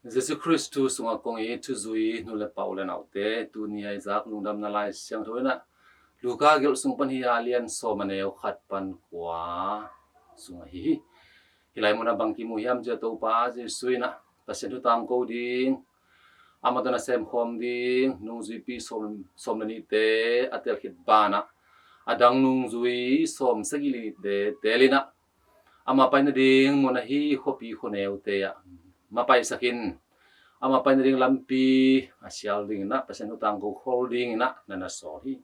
Jesus Christus sunga kong e tu zui nu le paule nau te tu ni ai zak lung dam na lai siang thoina Luka gel sung pan hi alian so maneu khat pan kwa sunga hi hilai mona bangki mu hiam je to pa je suina pasen tu tam ko ding amatana sem khom ding nung zui pi som na ni te atel khit bana adang nung zui som sagili te telina ama pain ding mona hi khopi khoneu te ya mapai sakin ama pain ding lampi asial ding na pasen tu tam ko holding na nana so hi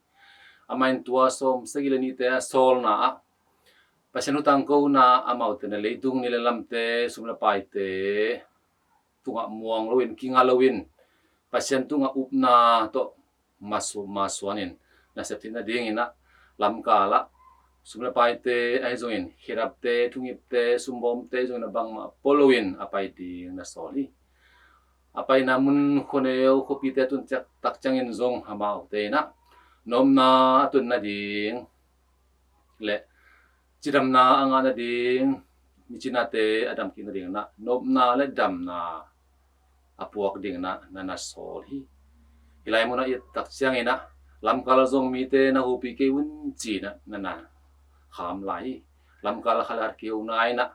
amain tua som sagila ni te sol na pasen tu tam ko na amau te na leidung ni le lamte sumla pai te tunga muang lowin kinga lowin pasen tunga upna to maswanin na septina ding ina lamkala sumla pai te ai zongin hirap te thungip te sumbom te zong na bang ma polowin apai ti na soli apai namun khoneu khopi te tun chak tak changin zong hamau te na nomna atun na ding le chidam na anga na ding michina te adam kin ding na nomna le dam na apuak ding na na sol hi hilai mo na it tak chang ina lam kala zong mi te na hupi ke un chi na na kham lai lam kala khalar ke unai na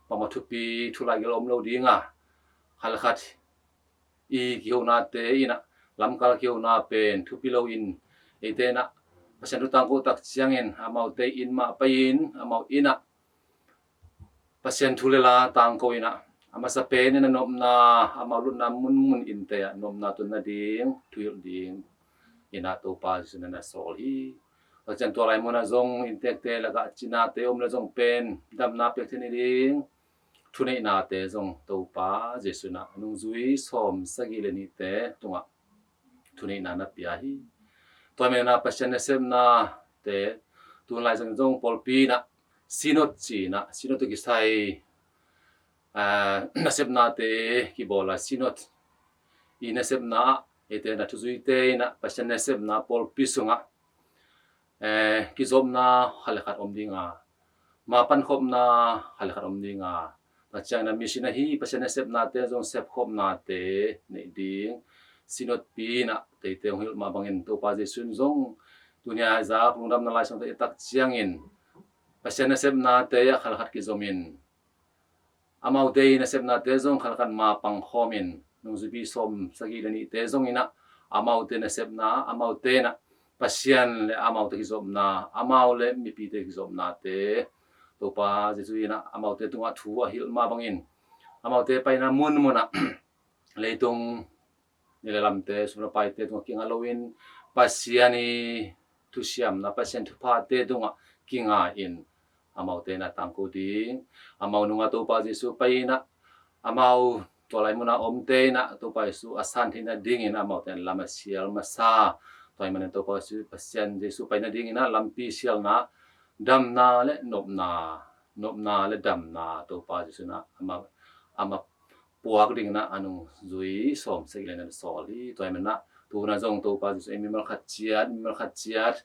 pamathupi thulai gelom lo dinga khalkhat i kiuna te ina lam kala kiuna pen thupi lo in ite na pasen utang ko tak chiangin amau te in ma pain amau ina pasen thulela tang ko ina ama sa pen na nomna amau lu nam mun in te nomna tun na ding thuil ding ina to pa sun na sol hi pasen to lai mona zong in tek te laga china te om la zong pen dam na pe thini ding thunei na te zong to pa jesu na nung zui som sagile ni te tunga thunei na pia hi toy mena pasen sem na te tun lai zong polpi na sinot chi na sinot ki sai na sep na te ki bola sinot ina sep na ete na tuzui te na pasen sep na polpi sunga ki zom na halakhat om dinga ma pan khop na halakhat om dinga pachang na misina hi pasen sep na te zong sep khop na te nei ding sinot pi na te te hil ma bangin to pa je sun zong dunia za lungdam na lai sang te tak chiangin pasen sep na te ya khalkhat ki zomin amau te na sep na te zong khalkhat ma pang khomin nung zubi som sagi lani te zong ina amau te na sep na amau te na pasian le amau te ki zom na amau le mi pi te ki zom na te to pa je suina amau te tunga thu a hil ma bangin amau te pai na mun mona leitung nilalam te sumna pai te tunga kinga lowin pasiani tu siam na pasien tu pa te tunga kinga in amau te na tangko ding amau nunga to pa jesu pai na amau to lai mona om te na to pa jesu asan thina ding in amau te lama sial masa toy manen to pa jesu pasien jesu pai na ding ina lampi sial na dam na le nop na le dam na to pa jesu na ama puak ding na anu zui som segile na soli toy men na tu na zong to pa jesu emimal khachiat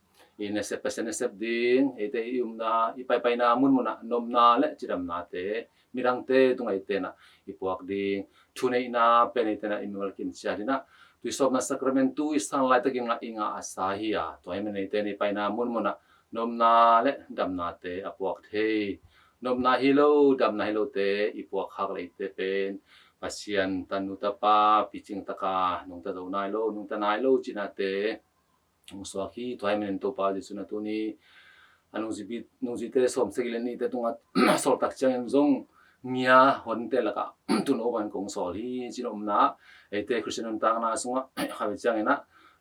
in se pasen se ding ete yum na ipai na mun na nom na le chidam na te mirang te tungai te na ipuak ding thunei na penite na emimal kin chiadina tu sop na sacramentu isang lai taking na inga asahia toy men ite ni pai na mun na nom na le dam na te apuak the nom na hilo dam na hilo te ipuak hak le te pen pasian tanutapa piching taka nung ta do nai lo nung ta nai lo china te nung so ki toy men to pa jesu na tu ni anung zite som segile ni te tunga sol tak chang zong mia hon te laka tun oban kong sol hi chinom na ete christian tang na sunga khabe chang ina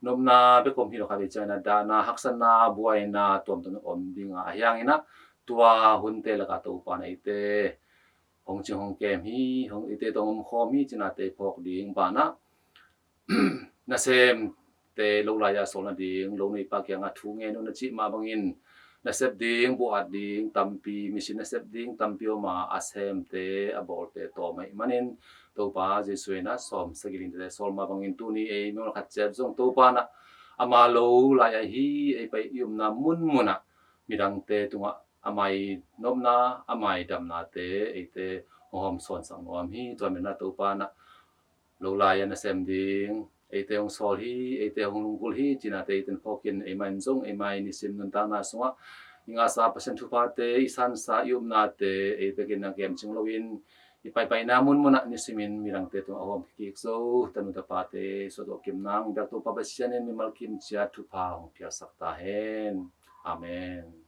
nom na be kom hi lo khabe chang na da na haksan na buai na tom ton om dinga ahyang ina tua hun te laka to pa na ite hong chi hong kem hi hong ite tong khom hi china te phok ding ba na na sem te lo la ya sol na ding lo nei pa kyang a thu nge no na chi ma bangin na sep ding bo at ding tampi mission na sep ding tampi ma asem te abol te to mai manin to pa jesu na som sagilin te sol ma bangin tu ni e no khat chep jong to pa na ama lo la ya hi e pai yum na mun muna mirang te tunga amai nomna amai damna te ite hom son sang nom hi to men na to pa na lo la ya na sem ding ei te ong sol hi ei te ong lungkul hi china te ten phokin ei man zong ei mai ni sim nun ta na songa inga sa pasen thu pa te isan sa yum na te ei pekin na kem ching loin ipai na mun mona ni simin mirang te tu awom ki so tanu ta pa te so do kim nang dak to pa basian ni mal kim chia thu pa ong pia sakta hen amen